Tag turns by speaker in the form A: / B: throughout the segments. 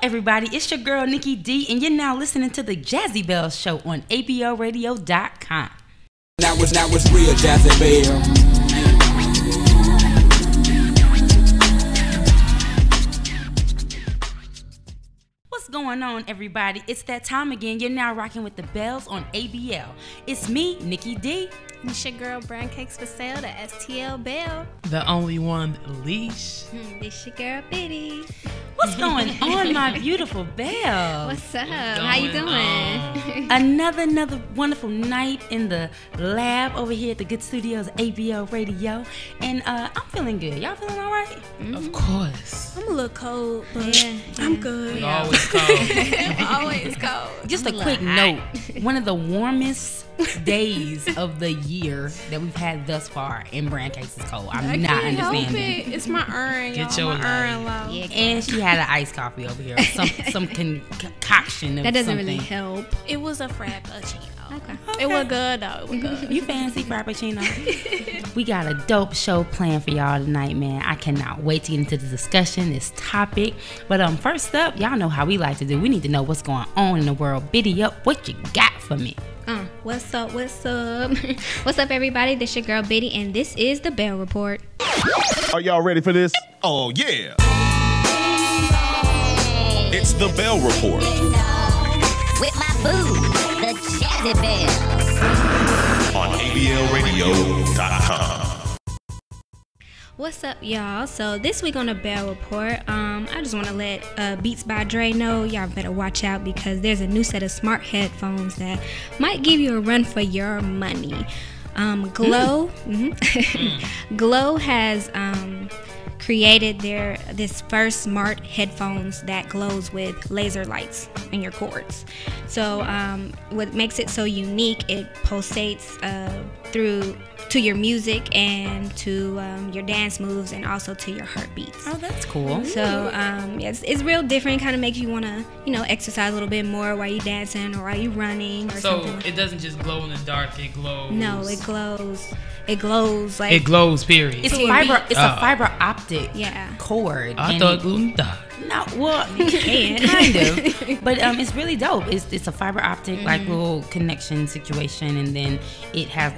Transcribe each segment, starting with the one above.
A: everybody? It's your girl, Nikki D, and you're now listening to the Jazzy Bell Show on ABLradio.com.
B: Now it's real Jazzy Bell.
A: What's going on, everybody? It's that time again. You're now rocking with the Bells on ABL. It's me, Nikki D.
C: And it's your girl, Brown Cakes for Sale, the STL Bell.
D: The only one, Leash.
C: This your girl, Biddy.
A: What's going on, my beautiful Belle?
C: What's up? How you doing?
A: Another wonderful night in the lab over here at the good studios, ABL Radio. And I'm feeling good. Y'all feeling all right?
D: Of course.
C: I'm a little cold, but I'm good.
D: You're always cold.
C: Always cold.
A: Just a quick note. One of the warmest days of the year that we've had thus far in Brand Cakes is cold. I'm not understanding.
C: It's my urn,
D: Get
C: y'all.
D: your
C: My urn
D: life.
C: low.
A: Yeah, and she had an iced coffee over here. Some concoction of
C: That doesn't
A: something.
C: really help.
E: It was a frappuccino.
C: Okay.
E: It was good though. It was good.
A: You fancy Frappuccino? We got a dope show planned for y'all tonight, man. I cannot wait to get into the discussion, this topic. But first up, y'all know how we like to do. We need to know what's going on in the world. Biddy up, what you got for me?
C: What's up? What's up? What's up, everybody? This your girl, Biddy, and this is the Bell Report.
F: Are y'all ready for this?
G: Oh, yeah. It's the Bell Report.
H: With my boo, the Jazzy Bell.
G: On ABLradio.com.
C: What's up, y'all? So this week on the Bell Report, I just want to let Beats by Dre know y'all better watch out because there's a new set of smart headphones that might give you a run for your money. Glow, Glow has created this first smart headphones that glows with laser lights in your cords. So what makes it so unique, it pulsates through to your music and to your dance moves and also to your heartbeats.
A: Oh, that's cool.
C: So it's real different. Kind of makes you want to exercise a little bit more while you dancing or while you running or
D: So
C: something.
D: it doesn't just glow in the dark, it glows.
C: No, it glows. It glows like
D: It glows, period.
A: It's a fiber optic cord.
D: I thought it glowed in the dark.
A: No, well, kind of, but it's really dope. It's a fiber optic like little connection situation, and then it has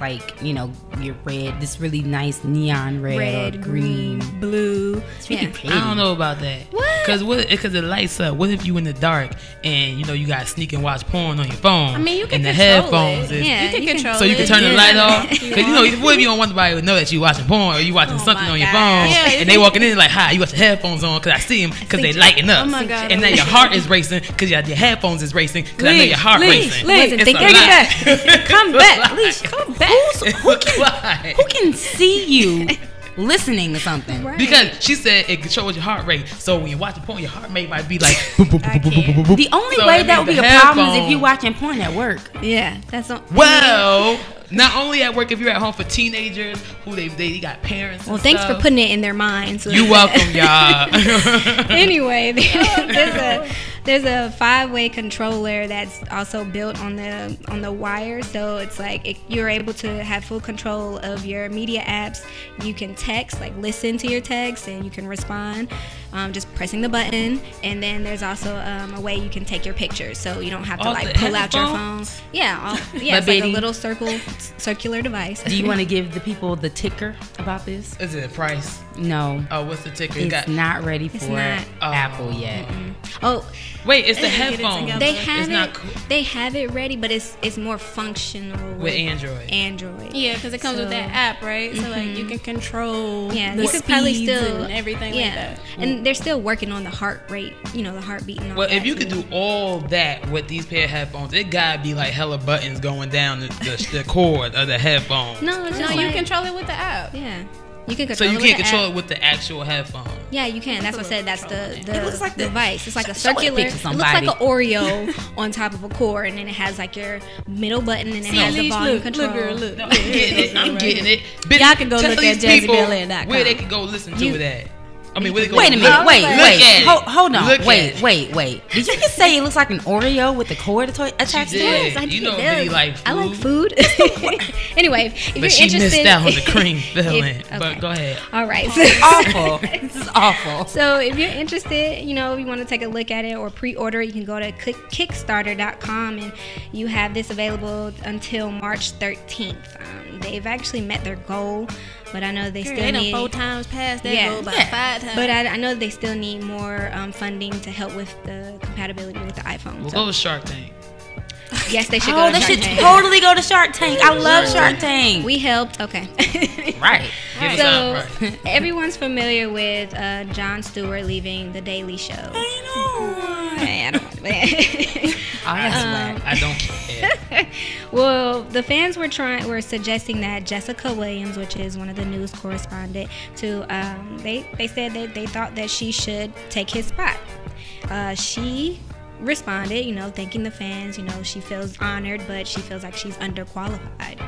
A: your red, this really nice neon red, or green,
C: blue.
A: It's really pretty.
D: I don't know about that.
C: What?
D: Because it lights up. What if you in the dark and you got to sneak and watch porn on your phone?
E: I mean, you can
D: and the
E: control
D: headphones
E: it.
D: is,
C: Yeah,
E: You can control it.
D: so you can turn the light off.
E: If you
D: Because what if you don't want nobody to know that you watching porn or you watching something
E: my
D: on your
E: God.
D: phone,
E: Yeah,
D: and they walking in like, "Hi, you got your headphones on?" Because I see them because they lighting up.
E: Oh my God.
D: And now your heart is racing because your headphones is racing because I know your heart racing.
C: Wasn't
D: It's
C: thinking
D: a
C: that.
A: Come back, Leash. Come back.
D: Why?
A: Who can see you listening to something?
C: Right.
D: Because she said it controls your heart rate. So when you're watching porn, your heart rate might be like boom, boom, boom, boom, boom, boom, boom.
A: The only
D: So
A: way
D: that
A: that would
D: means
A: be
D: the
A: a problem is if
D: headphone-
A: you're watching porn at work.
C: Yeah, that's not.
D: Well, not only at work, if you're at home for teenagers who they got parents.
C: Well,
D: and
C: thanks
D: stuff.
C: for putting it in their minds.
D: You welcome, y'all.
C: Anyway, there's a 5-way controller that's also built on the wire, so it's like you're able to have full control of your media apps. You can text, like listen to your text, and you can respond just pressing the button. And then there's also a way you can take your pictures, so you don't have to
D: Off the
C: pull out your phone.
D: headphones?
C: Yeah, it's like a
A: baby.
C: little circular device.
A: Do you want to give the people the ticker about this?
D: Is it a price?
A: No.
D: Oh, what's the ticker?
A: It's not ready for
C: not.
A: Apple yet.
C: Oh,
D: Wait, it's the
E: They get it
D: headphones.
E: together.
C: they
D: It's
C: have
D: not
C: it.
D: cool.
C: They have it ready, but it's more functional
D: With Android.
C: Android.
E: Yeah, because it comes with that app, right? So like you can control
C: Yeah,
E: the
C: you could probably
E: speeds
C: still
E: and everything like that.
C: And they're still working on the heart rate, the heartbeat and all
D: Well,
C: that.
D: if you could do all that with these pair of headphones, it gotta be like hella buttons going down the cord of the headphone.
C: no, it's
E: No,
C: just
E: you
C: like,
E: control it with the app.
C: yeah, you can
D: So
C: control.
D: you
C: it
D: can't
C: with the
D: control
C: app.
D: it with the actual headphone.
C: Yeah, you can. That's what I said. That's the
A: It looks like the-
C: device. It's like a
A: show a
C: circular.
A: picture
C: It
A: to
C: looks like
A: somebody.
C: an Oreo on top of a cord, and then it has like your middle button, and it has the
E: Leash,
C: volume
E: look,
C: control.
E: girl, look.
D: No, I'm getting it. I'm getting it. Bitch,
E: Y'all can go
D: tell
E: look
D: these
E: at
D: people
E: JazzyBellAir.com.
D: where they can go listen to it at. I mean, wait a
A: Wait a minute.
D: Look
A: Wait.
D: at it.
A: Hold on.
D: Look at it.
A: Wait. Did you just say it looks like an Oreo with the cord attached to it?
D: did.
C: Yes, I
D: You
C: think
D: know
C: it
D: me
C: does.
D: like food.
C: I like food. Anyway, if you're
D: But she
C: interested,
D: missed out on the cream filling. But
C: okay.
D: go ahead.
C: All right.
A: Awful. This is awful.
C: So if you're interested, you know, if you want to take a look at it or pre-order, you can go to Kickstarter.com, and you have this available until March 13th. They've actually met their goal, but I know they still
E: They done
C: need
E: 4 times past that goal, about 5 times.
C: But I know they still need more funding to help with the compatibility with the iPhone.
D: We'll
C: So,
D: go to Shark Tank.
C: yes, they should
A: Oh,
C: go to
A: they
C: Shark
A: should
C: Tank.
A: totally go to Shark Tank. I love Shark Tank.
C: We helped. Okay.
A: Right.
D: Give us
C: So
D: out, right.
C: everyone's familiar with Jon Stewart leaving The Daily Show.
A: I know.
C: Hey, I don't want to.
A: Oh, that's whack.
D: I don't care.
C: Well, the fans were suggesting that Jessica Williams, which is one of the news correspondent, they said that they thought that she should take his spot. She responded, you know, thanking the fans. You know, she feels honored, but she feels like she's underqualified.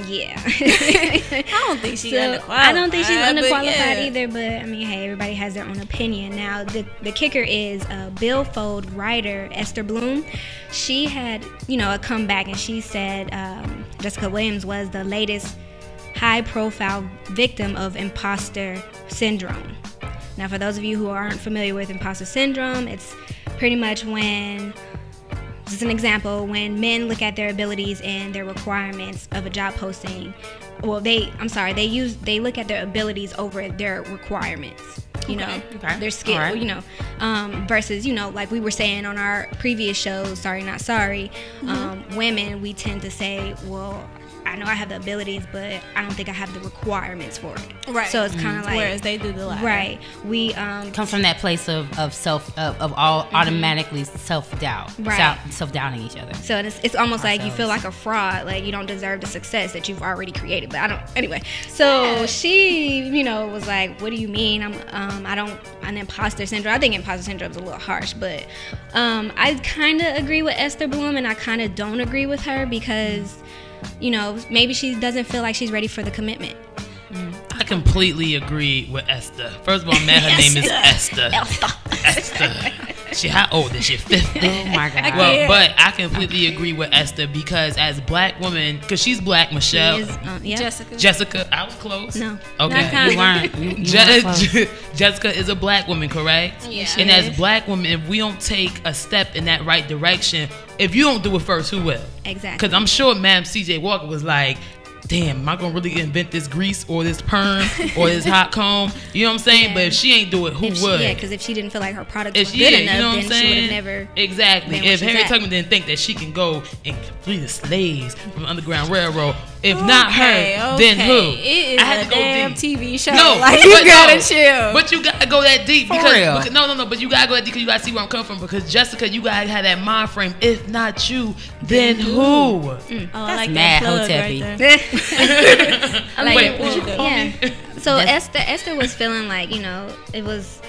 C: Yeah.
E: I don't think she's underqualified.
C: I don't think she's
E: but
C: underqualified
E: yeah.
C: either, but I mean, hey, everybody has their own opinion. Now, the kicker is Billfold writer Esther Bloom. She had, you know, a comeback, and she said Jessica Williams was the latest high-profile victim of imposter syndrome. Now, for those of you who aren't familiar with imposter syndrome, it's pretty much when, just an example, when men look at their abilities and their requirements of a job posting. Well, they look at their abilities over their requirements. You know, their skill.
A: All right.
C: You know, versus, you know, like we were saying on our previous shows, Sorry Not Sorry. Women, we tend to say, well, I know I have the abilities, but I don't think I have the requirements for it.
E: Right.
C: So it's kind of like,
E: Whereas they do the latter.
C: right. We
A: Come from that place of all automatically self-doubt.
C: Right.
A: Self-doubting each other.
C: So it's almost like you feel
A: Ourselves.
C: like a fraud, like you don't deserve the success that you've already created. But I don't. Anyway, so she, you know, was like, "What do you mean? An imposter syndrome." I think imposter syndrome is a little harsh, but I kind of agree with Esther Bloom, and I kind of don't agree with her because, you know, maybe she doesn't feel like she's ready for the commitment.
D: I completely agree with Esther. First of all, man, her name is Esther. Esther. How old is she? 50?
A: Oh my God.
D: Well, but I completely agree with Esther because as black women, because she's black, Michelle,
C: She is, yeah.
D: Jessica, I was close.
C: No.
D: Okay.
A: You weren't. You weren't close.
D: Jessica is a black woman, correct?
E: Yeah.
D: And as black women, if we don't take a step in that right direction, if you don't do it first, who will?
C: Exactly.
D: Because I'm sure Ma'am C.J. Walker was like, damn, am I going to really invent this grease or this perm or this hot comb? You know what I'm saying?
C: Yeah.
D: But if she ain't do it, who would?
C: Yeah, because if she didn't feel like her product
D: If
C: was
D: she
C: good
D: did,
C: enough,
D: you know what I'm
C: then she would
D: saying?
C: have never.
D: Exactly.
C: been where
D: If
C: she's
D: Harriet
C: at.
D: Tubman didn't think that she can go and free the slaves from Underground Railroad, if not her, then who?
E: It is
D: I had
E: a
D: to go
E: damn
D: deep.
E: TV show.
D: No,
E: like
D: but
E: you gotta
D: no.
E: chill.
D: But you gotta go that deep
A: For
D: because
A: real.
D: no. But you gotta go that deep because you gotta see where I'm coming from. Because Jessica, you gotta have that mind frame. If not you, then who?
E: Oh, I like
A: mad
E: that plug
A: Hotepi.
E: right there.
C: I like
D: Wait,
C: it.
D: what you call
C: Yeah.
D: me?
C: So Esther was feeling like, you know, it was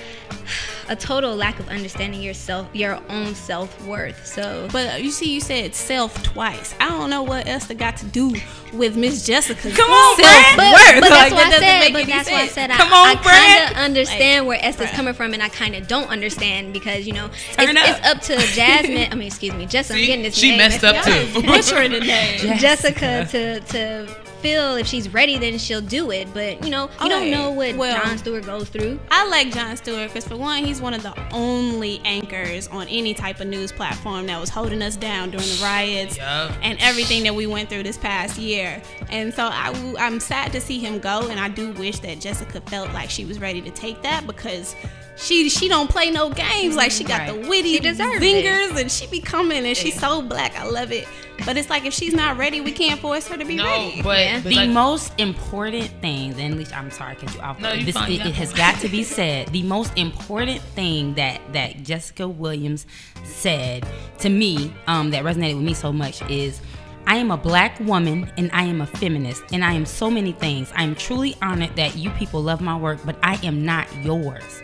C: a total lack of understanding your own self-worth. So
E: But you see, you said self twice. I don't know what else that got to do with Miss Jessica.
A: Come on,
E: self-worth.
A: Brad.
C: But that's
E: Like,
C: why I
E: that doesn't
C: said.
E: make
C: But
E: any
C: that's why I
E: sense.
C: said
A: Come
C: I
A: on,
C: kind
A: Brad.
C: of understand where Esther's coming from, and I kind of don't understand because, you know,
A: Turn up.
C: it's up to Jasmine. I mean, excuse me, Jessica. I'm
D: See?
C: getting this
D: She
C: name
D: messed up
C: messed
D: too.
E: Butchering the name.
C: Jessica to feel if she's ready, then she'll do it. But you know, you don't
E: Okay.
C: know what
E: Well,
C: Jon Stewart goes through.
E: I like Jon Stewart because, for one, he's one of the only anchors on any type of news platform that was holding us down during the riots
D: Yup.
E: and everything that we went through this past year. And so I'm sad to see him go, and I do wish that Jessica felt like she was ready to take that because she don't play no games. Like, she got the witty
C: She deserves
E: zingers, and she be coming, and she's so black. I love it. But it's like, if she's not ready, we can't force her to be
D: No,
E: ready.
D: but
A: The
D: like,
A: most important thing, and at least I'm sorry, I cut you off.
D: No,
A: but
D: you fine, you
A: it
D: got
A: has
D: one.
A: got to be said. The most important thing that Jessica Williams said to me, that resonated with me so much is, I am a black woman and I am a feminist and I am so many things. I am truly honored that you people love my work, but I am not yours.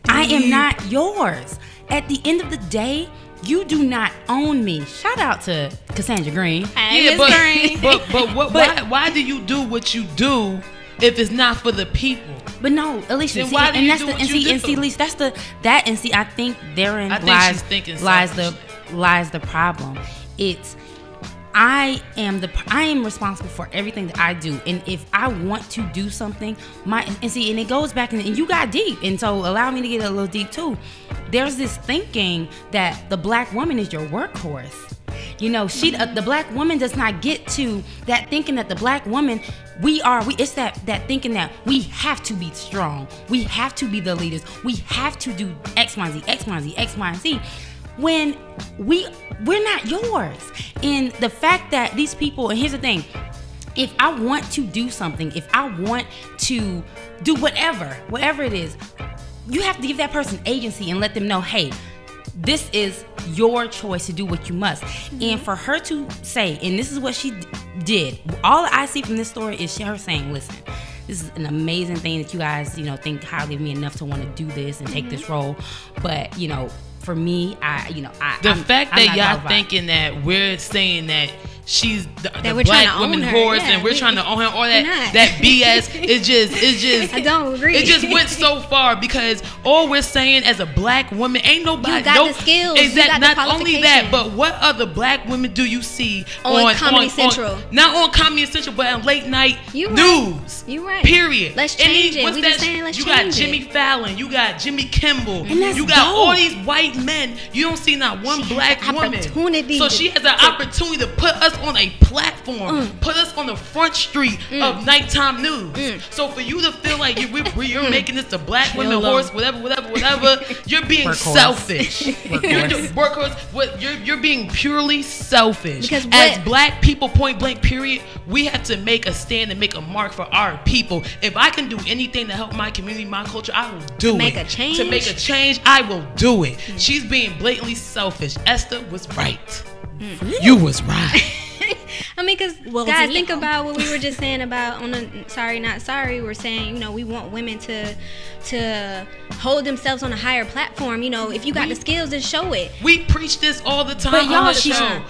A: I am not yours. At the end of the day, you do not own me. Shout out to Cassandra Green.
E: Hey,
D: yeah,
E: Miss Green.
D: but why do you do what you do if it's not for the people?
A: But no, Alicia,
D: Then why do you do what you do?
A: and see, Alicia, I think therein lies the problem. I am responsible for everything that I do, and if I want to do something, and it goes back and you got deep, and so allow me to get a little deep too. There's this thinking that the black woman is your workhorse. You know, the black woman does not get to that thinking that the black woman it's that thinking that we have to be strong, we have to be the leaders, we have to do X, Y, Z, X, Y, Z, X, Y, and Z. When we're not yours. And the fact that these people, and here's the thing, if I want to do something, if I want to do whatever it is, you have to give that person agency and let them know, hey, this is your choice to do what you must. And for her to say, and this is what she did, all I see from this story is her saying, listen, this is an amazing thing that you guys, think highly of me enough to want to do this and take this role. But, for me,
D: the fact that y'all thinking that we're saying that she's the black woman horse and we're trying to own her, or that BS, it just
C: I don't agree.
D: It just went so far, because all we're saying as a black woman, ain't nobody.
C: You got the skills.
D: Exactly. Not only that, but what other black women do you see
C: on Comedy Central?
D: Not on Comedy Central, but on late night news.
C: You right.
D: Period.
C: Let's change it. We just saying let's change it.
D: You got Jimmy Fallon. You got Jimmy Kimmel.
A: And that's
D: you got
A: dope.
D: all these white men. You don't see not one black woman. So she has an opportunity to put us on a platform, put us on the front street of nighttime news. So for you to feel like you're making this the black women horse, whatever, you're being selfish. You're being purely selfish. Because as black people, point blank, period, we have to make a stand and make a mark for our people. If I can do anything to help my community, my culture, I will do it. To make a change, I will do it. She's being blatantly selfish. Esther was right. You was right.
C: I mean, because guys, think about what we were just saying about Sorry Not Sorry. We're saying, we want women to hold themselves on a higher platform. If you got the skills, then show it.
D: We preach this all the time.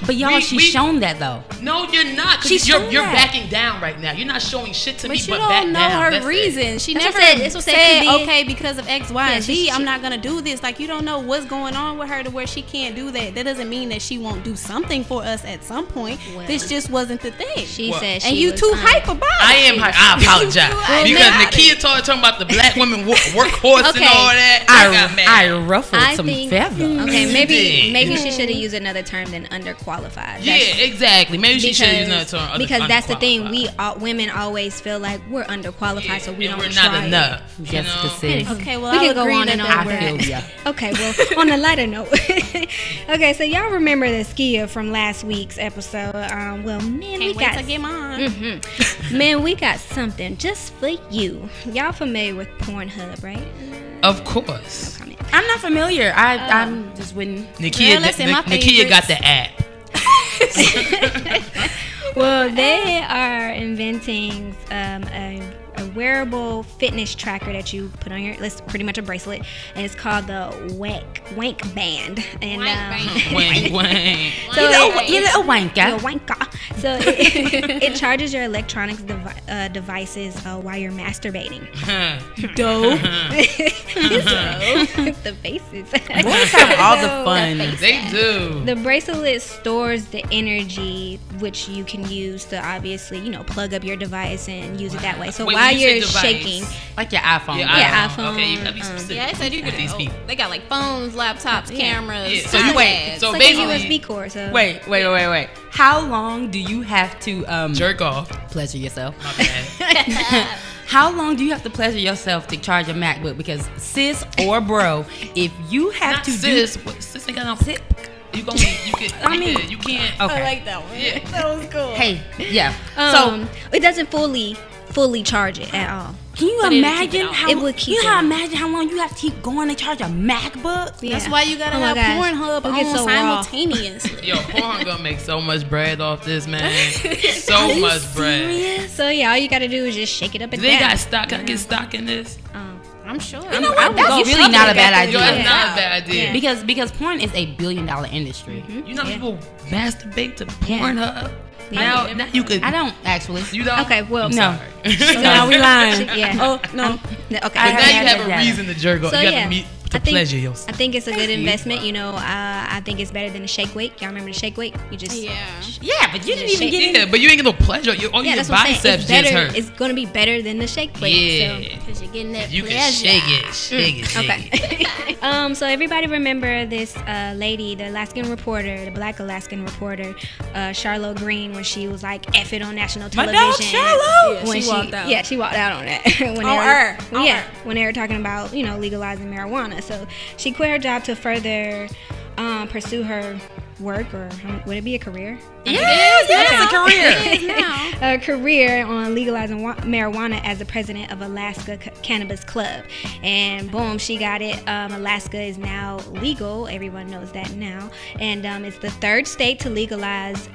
A: But y'all, she's shown that though.
D: No, you're not. You're backing down right now. You're not showing shit to me.
E: But you don't know her reason. She never said okay because of X, Y, and Z. I'm not gonna do this. Like, you don't know what's going on with her to where she can't do that. That doesn't mean that she won't do something for us at some point. This just wasn't the thing.
C: She said she
E: and you
C: was
E: too hype about it.
D: I am hype. I apologize. Because Nakia talking about the black women workhorse and all that.
A: I ruffled some feathers.
C: Okay, maybe she should have used another term than underqualified.
D: Exactly. Maybe she should have used another term.
C: Because that's the thing. Women always feel like we're underqualified, so we don't
D: we're
C: try
D: not enough.
A: Jessica said.
E: Okay, well,
C: we can go on and on.
A: I feel ya.
C: Okay, well, on a lighter note. Okay, so y'all remember the skier from last week's episode? Man, we got something just for you. Y'all familiar with Pornhub, right?
D: Of course.
C: No comment.
A: I'm not familiar. I'm just wouldn't.
D: Nakia got the app.
C: Well, they are inventing a wearable fitness tracker that you put on it's pretty much a bracelet, and it's called the Wank Band. And
D: wank.
C: So
A: you're a wanker.
C: So it charges your electronics devices while you're masturbating.
A: Dope.
C: The faces.
A: Boys have all the fun.
D: They do.
C: The bracelet stores the energy, which you can use to obviously, plug up your device and use it that way. So while you're shaking,
A: like your iPhone.
C: Yeah, iPhone.
D: Okay, you gotta be specific.
E: Yeah, I said you could. They got like phones, laptops, cameras.
D: Yeah.
E: So
D: So
C: like
D: basically,
C: a USB cord. So
A: Wait. How long do you have to
D: jerk off?
A: Pleasure yourself.
D: Okay.
A: How long do you have to pleasure yourself to charge a MacBook? Because sis or bro, if you have
D: Not
A: to
D: sis ain't got no sit. You can't.
A: Okay.
E: I like that one.
D: Yeah.
E: That was cool.
A: Hey, yeah.
C: so it doesn't fully charge it at all.
A: Can you imagine how
C: imagine
A: how long you have to keep going to charge a MacBook?
C: Yeah.
E: That's why you gotta have Pornhub on simultaneously.
D: Yo, Pornhub gonna make so much bread off this, man. So much bread.
C: So yeah, all you gotta do is just shake it up and down.
D: They got stock. Can I get stock in this?
E: I'm sure.
A: You know what? That's really not a bad idea.
D: That's not a bad idea.
A: Because porn is a $1 billion industry.
D: You know people masturbate to Pornhub. Now you could.
A: I don't actually.
D: You don't?
C: Okay, well,
A: No.
C: So
E: now we lying.
C: Yeah.
E: Oh no.
C: Okay.
D: But now you have a reason to jerk off.
C: So,
D: You
C: yeah.
D: have to meet to pleasure yourself.
C: I think it's a good investment. You know, I think it's better than the shake weight. Y'all remember the shake weight? You just
A: Yeah, but you didn't even get
D: Yeah, but you ain't get no pleasure. All your
C: that's what I'm saying.
D: biceps
C: It's better.
D: just hurt.
C: It's gonna be better than the shake weight.
D: Yeah.
E: Because you're getting that
D: You can
E: pleasure.
D: shake it.
C: Okay. So everybody remember this lady, the Alaskan reporter, the black Alaskan reporter, Charlotte Green, when she was like effing on national
A: My
C: television.
A: dog Charlotte.
E: Yeah,
C: When
E: she walked out.
C: Yeah, she walked out on that. When when they were talking about legalizing marijuana. So she quit her job to further pursue her work, or would it be a career?
A: Yes, a career.
C: A career on legalizing marijuana as the president of Alaska Cannabis Club, and boom, she got it. Alaska is now legal. Everyone knows that now, and it's the third state to legalize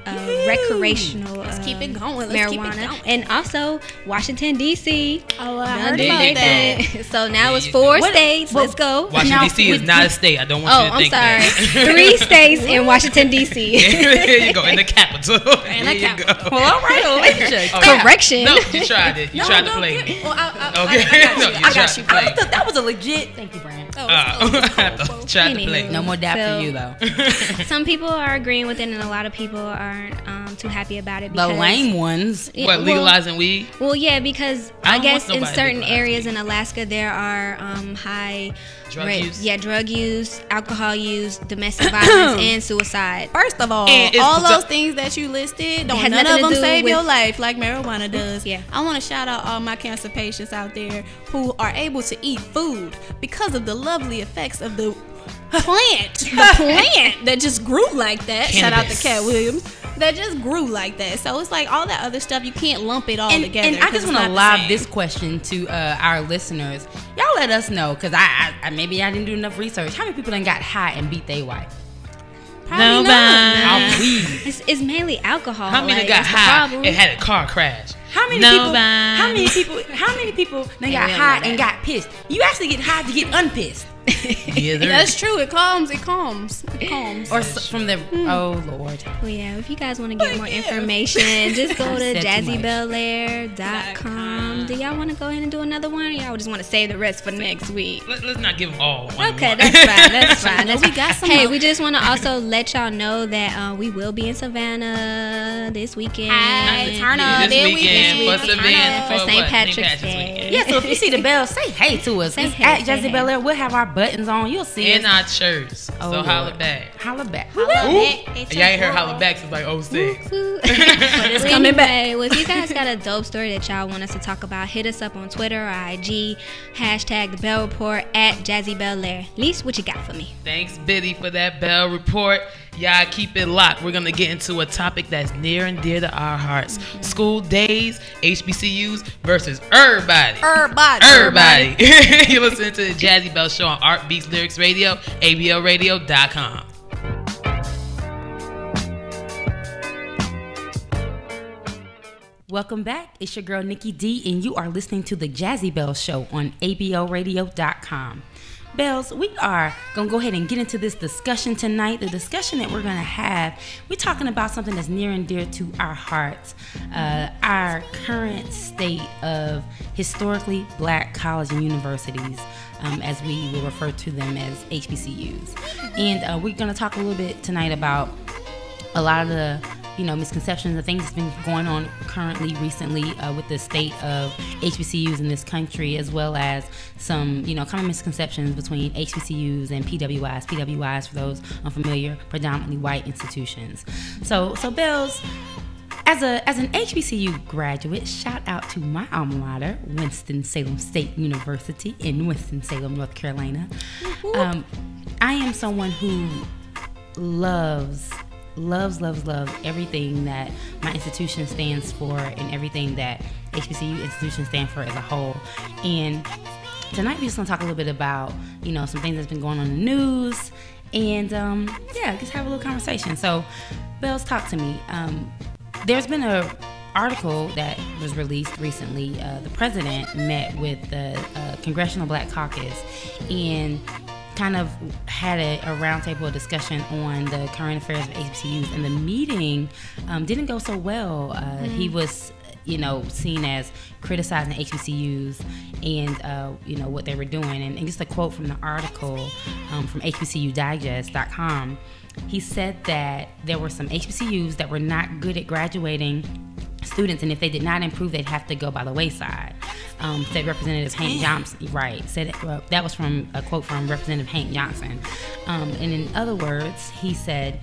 C: recreational
E: Let's keep it going. Let's
C: marijuana,
E: keep it going.
C: and also Washington D.C.
E: Oh, I
C: done
E: heard
C: did
E: about
C: their
E: that.
C: thing. So now it's
D: you
C: 4
D: go.
C: states. Let's go.
D: Washington D.C. is not a state. I don't want you to
C: I'm
D: think
C: sorry.
D: that.
C: 3 states in Washington D.C.
D: Here you go, in the capital. There you go.
A: Well, all right, Alicia.
C: Correction.
D: No, you tried it. You tried to play me.
E: Well,
D: Okay.
E: I got you.
D: Play.
A: That was a legit. Thank you, Brian.
D: Tried to play.
A: No more dap
C: So-
A: for you though.
C: Some people are agreeing with it, and a lot of people aren't too happy about it.
A: The
C: Because,
A: lame ones.
C: Yeah,
D: What, legalizing weed?
C: Well, yeah, because
D: I
C: I
D: don't
C: guess
D: want
C: in
D: nobody to
C: certain
D: legalize
C: areas
D: weed.
C: in Alaska there are high
D: Drug
C: rates.
D: use?
C: Yeah, drug use, alcohol use, domestic violence, and suicide.
E: First of all,
D: And it's
E: all
D: the-
E: those things that you listed, don't
C: has
E: none
C: nothing
E: of
C: to
E: them
C: do
E: save
C: with-
E: your life like marijuana does.
C: Yeah.
E: I want to shout out all my cancer patients out there who are able to eat food because of the lovely effects of the plant that just grew like that. Shout out to
D: Cannabis.
E: Cat Williams. That just grew like that. So it's like all that other stuff, you can't lump it all together.
A: And I
E: 'cause
A: just
E: it's
A: want to
E: not the
A: lob
E: same.
A: this question to our listeners. Y'all let us know, because I maybe I didn't do enough research. How many people done got high and beat their wife?
E: Probably none.
A: Off weed.
C: It's mainly alcohol.
D: How many
C: like,
D: got
C: that's the
D: high
C: problem.
D: and had a car crash?
A: How many people done got high and got pissed? You actually get high to get unpissed.
D: Yeah,
E: That's true. It calms.
A: Or from the oh Lord.
C: Well, yeah, if you guys want to get more information, just go to
A: said too much.
C: jazzybellaire.com. Do y'all want to go ahead and do another one, or y'all just want to save the rest for next week?
D: Let's not give them all one.
C: Okay, that's fine. That's fine.
E: we got some
C: Hey,
E: more.
C: we just want to also let y'all know that we will be in Savannah this weekend.
E: Hey, turn up.
D: This weekend for Savannah
C: for
D: for
C: St.
D: what?
C: Patrick's Day.
D: weekend.
A: Yeah, so if you see the bell, say hey to us.
C: Say
A: It's
C: hey,
A: at
C: say
A: Jazzy
C: hey.
A: Bel Air. We'll have our buttons on. You'll see
D: And
A: us.
D: our shirts.
A: Oh,
D: So
A: Lord.
D: holla back.
A: Holla back.
D: Y'all ain't heard holla back since like 06.
C: It's
E: coming back.
C: Well, if you guys got a dope story that y'all want us to talk about, hit us up on Twitter or IG. Hashtag the Bell Report at Jazzy Bel Air. Least, what you got for me?
D: Thanks, Biddy, for that Bell Report. Y'all keep it locked. We're going to get into a topic that's near and dear to our hearts. School days, HBCUs versus everybody. Everybody. You're listening to the Jazzy Bell Show on Art Beats Lyrics Radio, ABLradio.com.
A: Welcome back. It's your girl Nikki D, and you are listening to the Jazzy Bell Show on ABLradio.com. Bells, we are going to go ahead and get into this discussion tonight. The discussion that we're going to have, we're talking about something that's near and dear to our hearts. Our current state of historically black college and universities, as we will refer to them as HBCUs. And we're going to talk a little bit tonight about a lot of the misconceptions, the things that's been going on currently, recently, with the state of HBCUs in this country, as well as some, common misconceptions between HBCUs and PWIs. PWIs, for those unfamiliar, predominantly white institutions. So Bells, as an HBCU graduate, shout out to my alma mater, Winston-Salem State University in Winston-Salem, North Carolina. I am someone who loves everything that my institution stands for and everything that HBCU institutions stand for as a whole. And tonight we're just going to talk a little bit about, some things that's been going on in the news and, just have a little conversation. So, Bells, talk to me. There's been an article that was released recently. The president met with the Congressional Black Caucus, and kind of had a roundtable discussion on the current affairs of HBCUs, and the meeting didn't go so well. He was, seen as criticizing HBCUs and, what they were doing. And just a quote from the article from HBCUdigest.com, he said that there were some HBCUs that were not good at graduating students, and if they did not improve, they'd have to go by the wayside. Said Representative Hank Johnson, right? Said that was from a quote from Representative Hank Johnson. And in other words, he said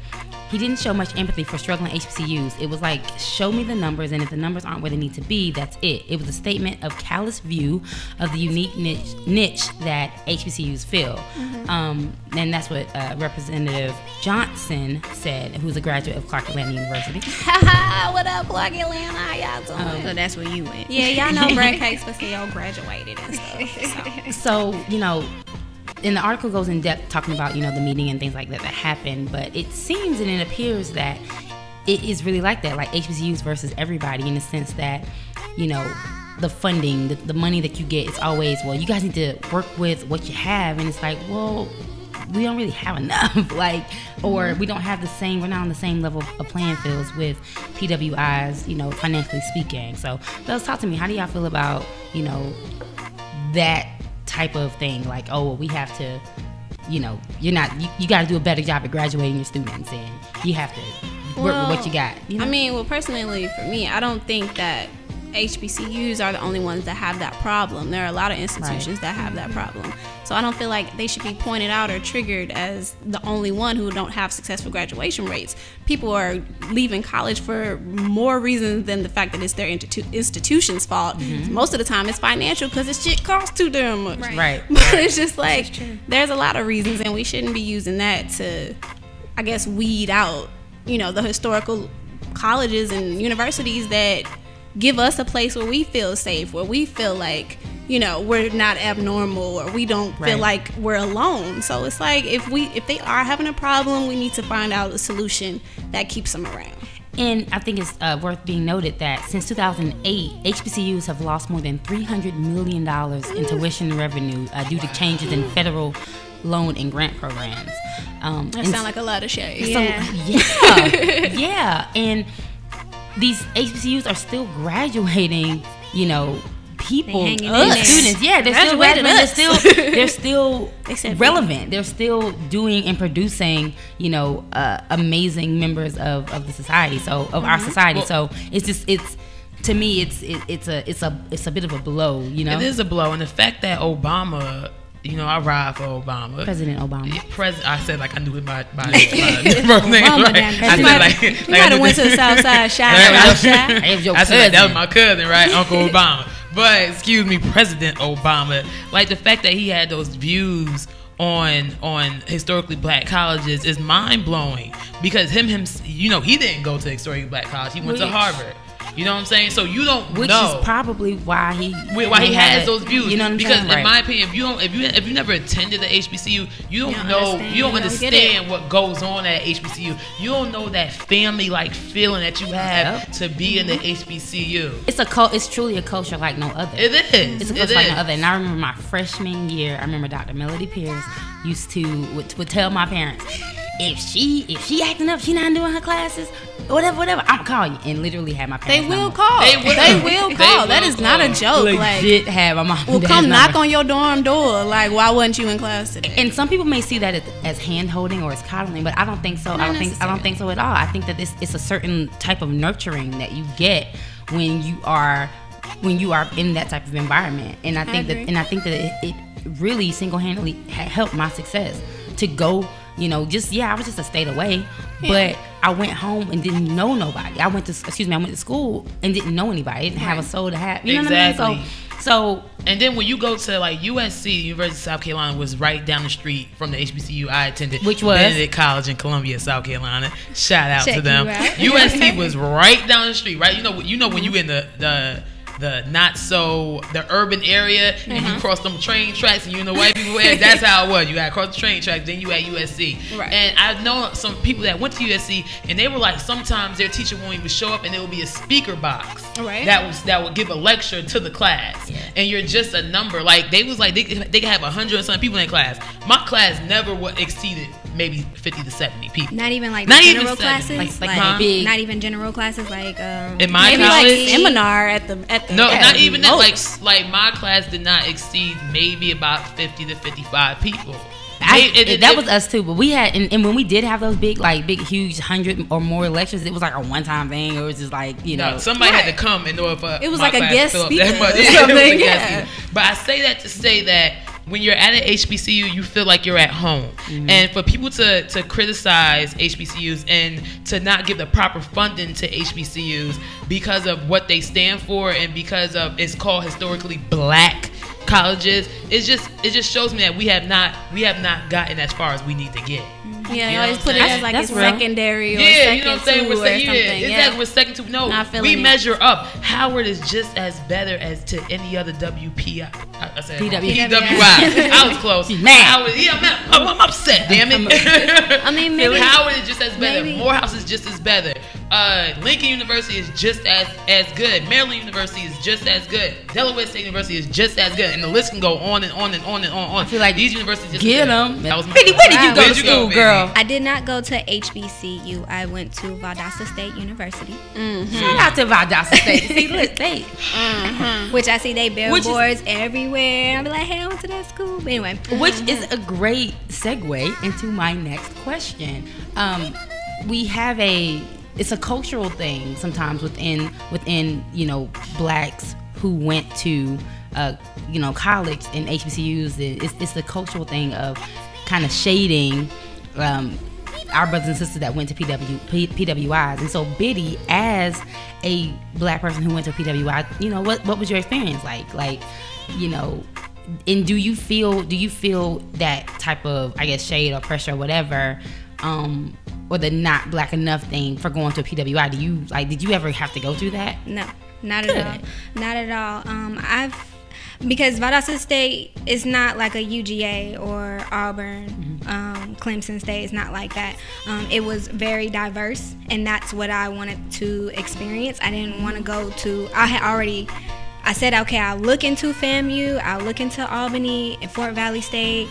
A: he didn't show much empathy for struggling HBCUs. It was like, show me the numbers, and if the numbers aren't where they need to be, that's it. It was a statement of callous view of the unique niche that HBCUs fill. And that's what Representative Johnson said, who's a graduate of Clark Atlanta University.
E: What up, Clark Atlanta? How y'all doing?
C: So that's where you went.
E: Yeah, y'all know Brad Cakes for CEO graduated and stuff.
A: So, and the article goes in depth talking about, the meeting and things like that happened, but it seems and it appears that it is really like that, like HBCUs versus everybody, in the sense that, the funding, the money that you get, it's always, well, you guys need to work with what you have, and it's like, well, we don't really have enough, or we don't have we're not on the same level of playing fields with PWIs, financially speaking. So, let's talk to me. How do y'all feel about, that type of thing? Like, oh, well, we have to, you got to do a better job at graduating your students, and you have to work with what you got.
E: I mean, well, personally, for me, I don't think that HBCUs are the only ones that have that problem. There are a lot of institutions that have that problem. So I don't feel like they should be pointed out or triggered as the only one who don't have successful graduation rates. People are leaving college for more reasons than the fact that it's their institution's fault. Most of the time it's financial, because this shit costs too damn much.
A: Right.
E: But it's just like, there's a lot of reasons, and we shouldn't be using that to, I guess, weed out, the historical colleges and universities that give us a place where we feel safe, where we feel like, we're not abnormal, or we don't feel like we're alone. So it's like, if they are having a problem, we need to find out a solution that keeps them around.
A: And I think it's worth being noted that since 2008, HBCUs have lost more than $300 million in tuition revenue due to changes in federal loan and grant programs.
E: That sounds like a lot of shade.
A: So, yeah. And these HBCUs are still graduating, people, students. Yeah, they're still graduating. They're still relevant. They're still doing and producing, amazing members of the society. So of our society. So to me, it's a bit of a blow.
D: It is a blow, and the fact that Obama. I ride for Obama.
A: President Obama.
D: I said like I knew it by first name. I said like
E: you might have went to the South Side Shy.
D: I said like, that was my cousin, right? Uncle Obama. But excuse me, President Obama. Like, the fact that he had those views on historically black colleges is mind blowing, because him he didn't go to historically black college. He went to Harvard. You know what I'm saying? So you don't know.
A: Which is probably why he
D: has those views.
A: You know what I'm
D: because
A: saying?
D: In my opinion, if you never attended the HBCU, you don't know. You don't understand what goes on at HBCU. You don't know that family like feeling that you have to be in the HBCU.
A: It's truly a culture like no other.
D: It is.
A: It's a culture like no other. And I remember my freshman year. I remember Dr. Melody Pierce would tell my parents, if she acting up, she not doing her classes, whatever, I'm gonna call you, and literally have my parents.
E: They will call. That is not a joke.
A: Legit have my mom.
E: Will come knock on your dorm door. Like, why wasn't you in class today?
A: And some people may see that as hand holding or as coddling, but I don't think so. I don't think so at all. I think that it's a certain type of nurturing that you get when you are in that type of environment. And I think that it really single-handedly helped my success to go. I was just a state away, but I went home and didn't know nobody. I went to school and didn't know anybody. I didn't have a soul to have. You know what I mean? So,
D: and then when you go to like USC, University of South Carolina, was right down the street from the HBCU I attended,
A: which was
D: Benedict College in Columbia, South Carolina. Shout out to them. USC was right down the street, right? You know when you in the the urban area, and you cross them train tracks, and you know white people where. That's how it was. You got to cross the train tracks, then you at USC. Right. And I know some people that went to USC, and they were like, sometimes their teacher won't even show up, and there will be a speaker box that would give a lecture to the class, and you're just a number. Like they was like they could have 100 and some people in class. My class never exceeded maybe 50 to 70 people.
C: Not even like general classes,
A: like big.
C: Not even general classes, like
D: in my
E: maybe
D: college,
E: like seminar at the
D: no, not even that. Like my class did not exceed maybe about 50 to 55 people.
A: That was us too, but we had, and when we did have those big, huge 100 or more lectures, it was like a one-time thing. It was just like,
D: somebody had to come in order for
E: it was like a guest speaker
D: or something. But I say that to say that when you're at an HBCU, you feel like you're at home. Mm-hmm. And for people to criticize HBCUs and to not give the proper funding to HBCUs because of what they stand for and because of it's called historically black colleges, it just shows me that we have not gotten as far as we need to get.
E: Yeah, you always put it as like it's secondary or
D: you know what I'm saying?
E: We're
D: Exactly, we're second to. No, we measure up. Howard is just as better as to any other WPI. I said PWI. I was close. I'm upset. Damn it.
C: I mean, maybe
D: Howard is just as better. Morehouse is just as better. Lincoln University is just as good. Maryland University is just as good. Delaware State University is just as good, and the list can go on and on and on and on.
A: I feel like
D: these universities just
A: get them.
D: Where
A: did you go to school, girl?
C: I did not go to HBCU. I went to Valdosta State University.
A: Mm-hmm. Shout out to Valdosta State. See, look, they.
C: Which I see they billboards everywhere. I'll be like, hey, I went to that school. But anyway.
A: Which is a great segue into my next question. We have it's a cultural thing sometimes within blacks who went to college and HBCUs. It's the cultural thing of kind of shading our brothers and sisters that went to PWIs. And so Biddy, as a black person who went to PWI, what was your experience like, and do you feel that type of, I guess, shade or pressure or whatever, or the not black enough thing for going to a PWI? Did you ever have to go through that?
C: No, not at all. Not at all. Because Valdosta State is not like a UGA or Auburn, Clemson State. It's not like that. It was very diverse, and that's what I wanted to experience. I didn't want to go to. I said, okay, I'll look into FAMU. I'll look into Albany and Fort Valley State.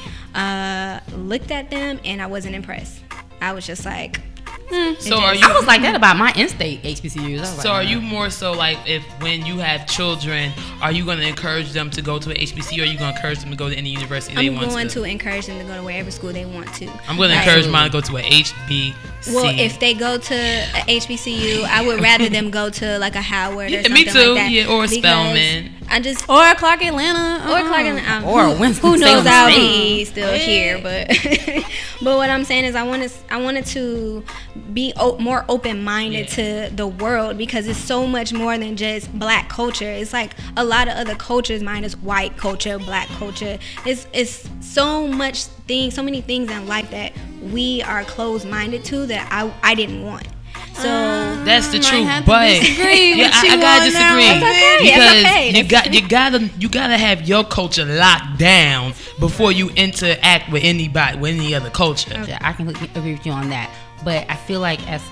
C: Looked at them, and I wasn't impressed. I was just like.
A: I was like that about my in-state HBCUs.
D: Are you more so like, if when you have children, are you going to encourage them to go to an HBCU, or are you going to encourage them to go to any university they want to?
C: I'm going to encourage them to go to wherever school they want to.
D: I'm going to encourage mine to go to an HBCU.
C: Well, if they go to a HBCU, I would rather them go to like a Howard or something
D: me too.
C: like that.
D: Yeah, or a Spelman.
E: Or Clark Atlanta.
C: Or Winston. Who knows I'll be still here, but but what I'm saying is I wanted to be more open-minded to the world, because it's so much more than just black culture. It's like a lot of other cultures minus white culture, black culture. It's so many things in life that we are closed-minded to that I didn't want. So
D: that's the truth, but I gotta disagree because you gotta have your culture locked down before you interact with anybody, with any other culture.
A: Okay, I can agree with you on that, but I feel like as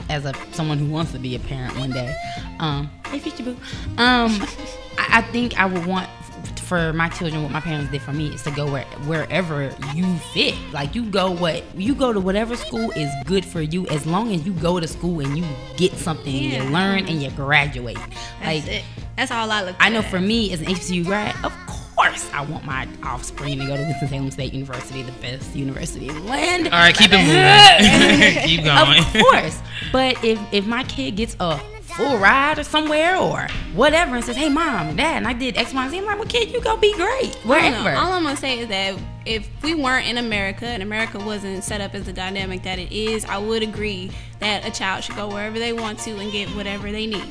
A: someone who wants to be a parent one day, hey future boo, I think I would want for my children, what my parents did for me is to go wherever you fit. Like you go to whatever school is good for you, as long as you go to school and you get something and you learn and you graduate.
C: That's it. That's all I look at.
A: I know for me as an HBCU grad, of course I want my offspring to go to Winston-Salem State University, the best university in the land.
D: All right, keep it moving. Keep going.
A: Of course. But if my kid gets a full ride or somewhere or whatever and says, hey mom, dad, and I did X, Y, and Z, I'm like, well kid, you gonna be great wherever.
E: All I'm gonna say is that if we weren't in America and America wasn't set up as the dynamic that it is, I would agree that a child should go wherever they want to and get whatever they need.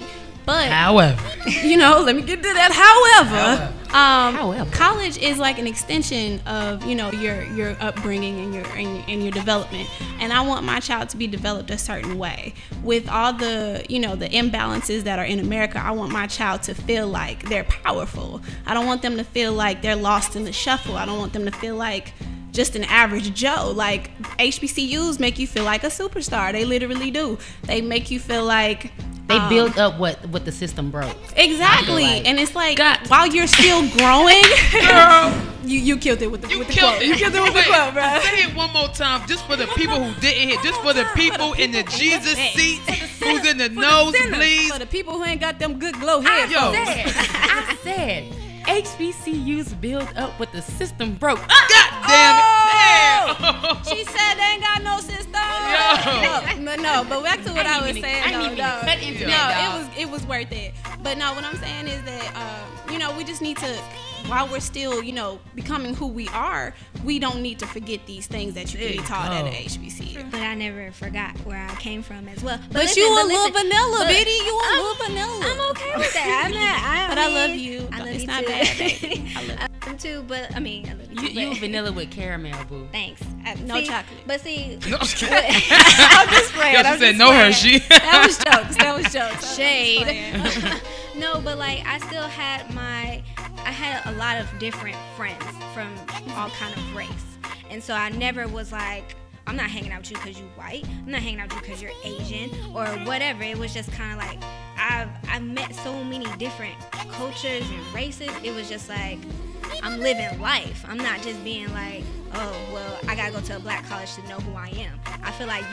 E: But
D: however,
E: let me get to that. However,
A: However,
E: college is like an extension of your upbringing and your development, and I want my child to be developed a certain way. With all the the imbalances that are in America, I want my child to feel like they're powerful. I don't want them to feel like they're lost in the shuffle. I don't want them to feel like just an average Joe. Like, HBCUs make you feel like a superstar. They literally do. They make you feel like
A: they build up what the system broke.
E: Exactly. Like, and it's like, while you're still growing, girl, you killed it with the quote. You killed it with the quote, bro.
D: Say it one more time, just for the people who didn't hear. Just for the people in the Jesus seats, who's in the nosebleeds.
E: For the people who ain't got them good glow heads.
A: I said HBCUs build up what the system broke.
D: God damn it! Damn.
E: She said they ain't got no system. But back to what I was saying. It was worth it. But no, what I'm saying is that we just need to, while we're still becoming who we are, we don't need to forget these things that you can be taught at an HBCU.
C: But I never forgot where I came from as well.
E: But listen, you a little vanilla, Biddy. You a little vanilla.
C: I'm okay with that.
E: But I love you.
C: I love
E: it's
C: you
E: not
C: too.
E: bad, baby. I love you.
C: Too, but I mean, I love you too.
A: You vanilla with caramel, boo.
C: Thanks.
E: No chocolate.
C: But see,
D: no,
E: I'm just playing.
D: She said no Hershey.
E: That was jokes.
C: Shade. No, but like I still had I had a lot of different friends from all kind of race, and so I never was like, I'm not hanging out with you because you white. I'm not hanging out with you because you're Asian or whatever. It was just kind of like I've met so many different cultures and races. It was just like I'm living life. I'm not just being like, oh well, I gotta go to a black college to know who I am. I feel like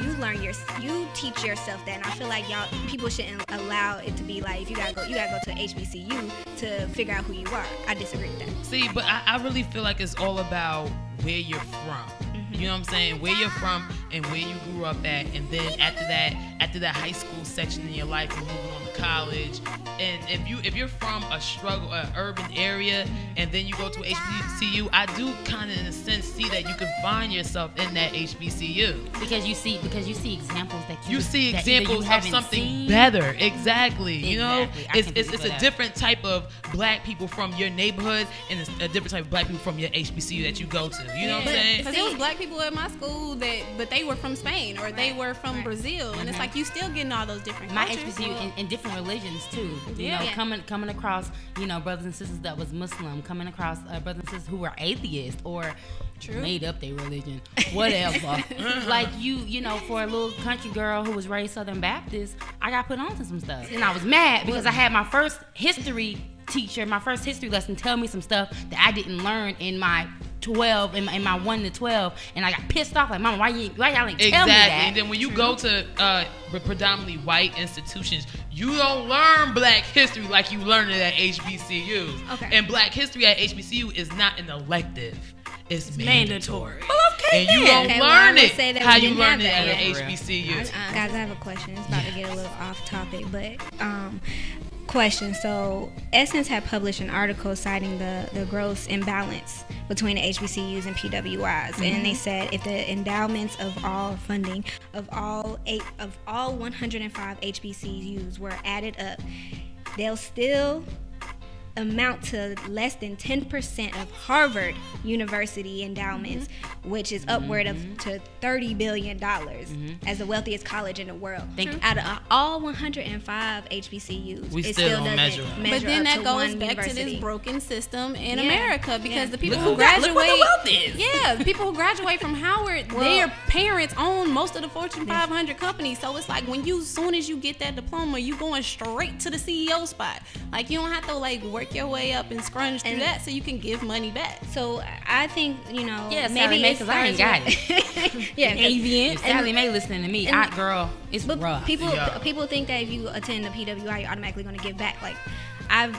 C: you teach yourself that, and I feel like people shouldn't allow it to be like if you gotta go to a HBCU to figure out who you are. I disagree with that.
D: See, but I really feel like it's all about where you're from. You know what I'm saying? Where you're from and where you grew up at, and then after that high school section in your life, you're moving on to college. And if you're from an urban area, and then you go to HBCU, I do kind of in a sense see that you can find yourself in that HBCU
A: because you see examples that
D: you see examples of something better. Exactly. You know, it's a different type of black people from your neighborhood, and it's a different type of black people from your HBCU that you go to. You know what I'm saying?
E: Because it was black people at my school but they were from Spain or they were from Brazil, and it's like you still getting all those different cultures.
A: My HBCU in different religions too. You know, coming across brothers and sisters that was Muslim, coming across brothers and sisters who were atheists or made up their religion, whatever. Like for a little country girl who was raised Southern Baptist, I got put on to some stuff, and I was mad because I had my first history teacher, my first history lesson, tell me some stuff that I didn't learn in my 12 in my 1 to 12, and I got pissed off like, Mama, why y'all ain't tell me that?
D: And then when you go to predominantly white institutions, you don't learn black history like you learn it at HBCUs. Okay. And black history at HBCU is not an elective. It's mandatory.
E: Well, okay,
D: and you don't learn it how you learn it at an HBCU.
C: Guys, I have a question. It's about to get a little off topic, but question. So Essence had published an article citing the gross imbalance between the HBCUs and PWIs, and they said if the endowments of all funding of all 105 HBCUs were added up, they'll still amount to less than 10% of Harvard University endowments, which is upward of to $30 billion as the wealthiest college in the world. Out of all 105 HBCUs,
D: we
C: it
D: still
C: doesn't
D: measure.
E: But then that goes back to this broken system in America, because the people who graduate, the people who graduate from Howard, their parents own most of the Fortune 500 companies. So it's like as soon as you get that diploma, you going straight to the CEO spot. Like you don't have to work your way up and scrunch through that so you can give money back.
C: So I think
A: maybe because I ain't got it. Avian. Sally Mae listening to me. It's rough.
C: People think that if you attend the PWI, you're automatically going to give back. Like I've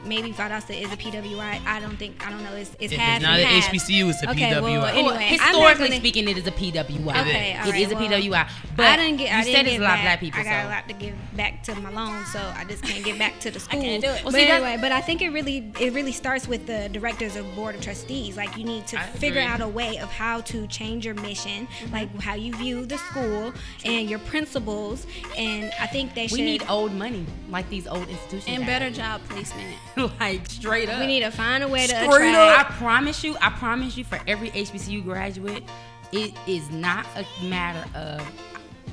C: maybe Valdosta is a PWI. I don't know. It's half.
D: It's not an HBCU. It's a PWI.
C: Well, anyway,
A: historically speaking, it is a PWI.
C: Okay,
A: it is a PWI. But
C: I didn't get.
A: You said it's a lot of black people.
C: I got a lot to give back to my loan, so I just can't give back to the school.
E: I can't do it.
C: But anyway, but I think it really starts with the directors of board of trustees. Like you need to figure out a way of how to change your mission, like how you view the school and your principles. And I think they should.
A: We need old money, like these old institutions.
E: And better job about placement.
A: Like straight up.
C: We need to find a way to
A: attract. I promise you, for every HBCU graduate, it is not a matter of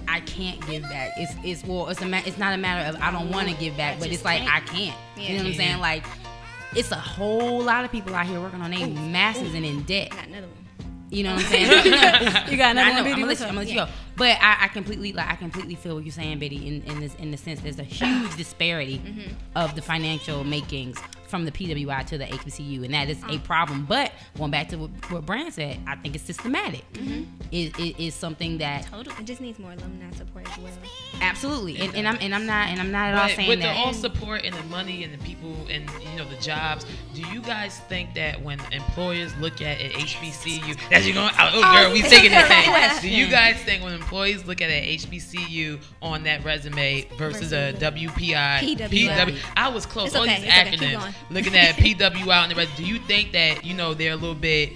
A: I can't give back. It's not a matter of I don't want to give back, but it's like I can't. Yeah. You know what I'm saying? Like it's a whole lot of people out here working on their masters and in debt.
C: Got another one.
A: You know what I'm saying?
E: You got another one.
A: I'm gonna let you go. But I completely feel what you're saying, Biddy. In the sense, there's a huge disparity of the financial makings from the PWI to the HBCU, and that is a problem. But going back to what Brand said, I think it's systematic. It is something that
C: it just needs more alumni support as well.
A: Absolutely, and I'm not at all saying
D: with
A: that.
D: With the all support and the money and the people and the jobs, do you guys think that when employers look at an HBCU, as you're going, girl, we taking that thing. Do you guys think when employees look at an HBCU on that resume versus a WPI, PW? I was close. All these acronyms. Looking at PWI on the resume, do you think that they're a little bit